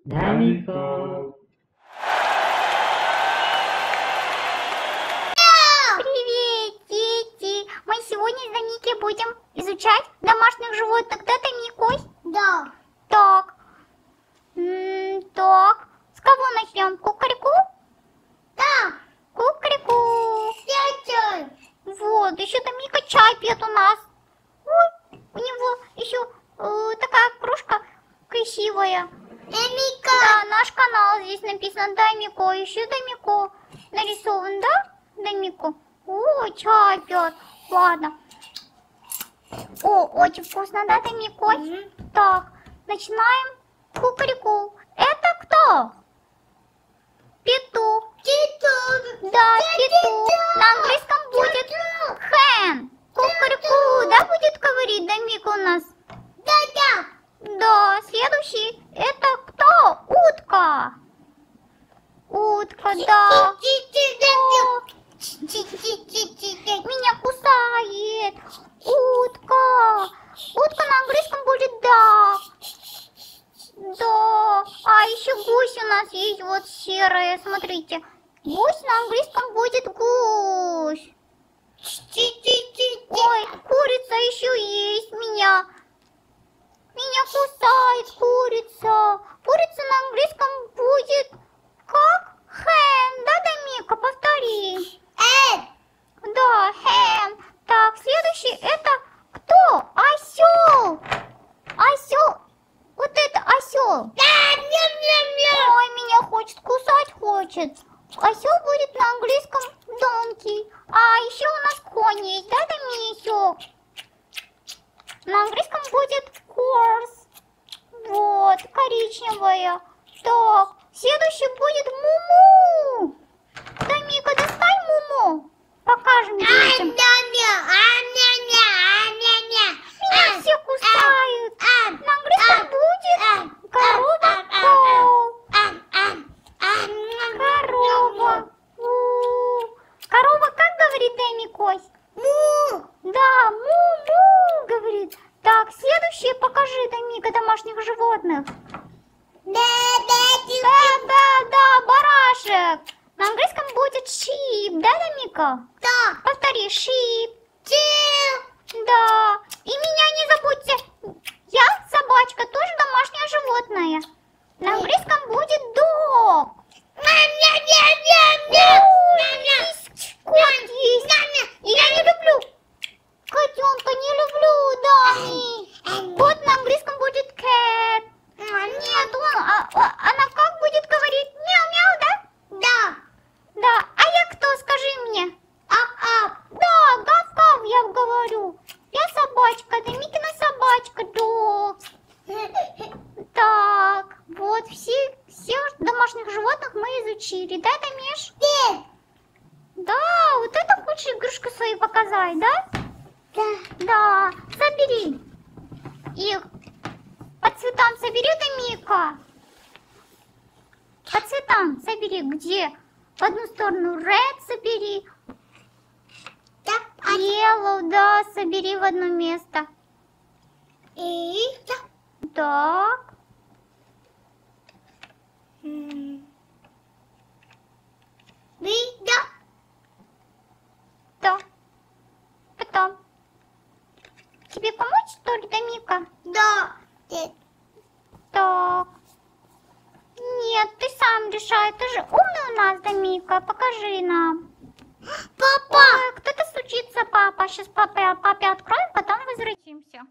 Дамика. Привет, дети! Мы сегодня с Даники будем изучать домашних животных, да, Дамикой? Да. Так. Так. С кого начнем? Кукареку? Да. Кукареку. Дядя. Вот, еще Дамика чай пьет у нас. Ой, у него еще такая кружка красивая. Дамика. Да, наш канал здесь написано Дамико. Еще Дамико нарисован, да? Дамико. О, чай пьет. Ладно. О, очень вкусно, да, Дамико? Так, начинаем. Кукареку. Это кто? Петух. Петух. Да, петух. На английском будет hen. Кукареку, да, будет говорить Дамика у нас? Да. Да, следующий. Это кто? Утка. Утка, да. Меня кусает. Утка. Утка на английском будет duck. Да. А еще гусь у нас есть вот серая. Смотрите. Гусь на английском будет гусь. Ой, курица еще есть меня. Меня кусает курица. Курица на английском будет как? Hen. Да, Дамика? Повтори. Да, hen. Так, следующий это кто? Осел. Осел. Вот это осел. Ой, меня хочет кусать, хочет. Осел будет на английском donkey. А еще у нас конь есть, да, Дамисю? На английском будет horse. Вот, коричневая. Так, следующий будет Муму. Дамика, достань Муму. Покажем детям. Меня все кусают. На английском будет корова cow. Корова. Корова как говорит Дамикось? Да, му-му говорит. Так, следующее покажи, Дамика, домашних животных. Да, барашек. На английском будет sheep, да, Дамика? Да. Повтори, sheep. Да. И меня не забудьте. Я собачка, тоже домашнее животное. На английском будет dog. Кот есть. И я не люблю котенка, не люблю, Дами. Кот на английском будет cat. Нет, она как будет говорить? Мяу-мяу, да? Да. А я кто, скажи мне? Да, гав-гав, я говорю. Я собачка, Дамикина собачка, dog. Так, вот всех домашних животных мы изучили, да, Дамиш? Да, вот это хочешь игрушку свою показать, да? Да, собери их. По цветам собери, Дамика. По цветам собери, где? В одну сторону red собери. Yellow, да, собери в одно место. Так. Да. Потом. Тебе помочь, что ли, Дамика? Так. Нет, ты сам решай. Ты же умный у нас, Дамика. Покажи нам. Папа! Ой, кто-то стучится, папа. Сейчас папе откроем, потом возвратимся.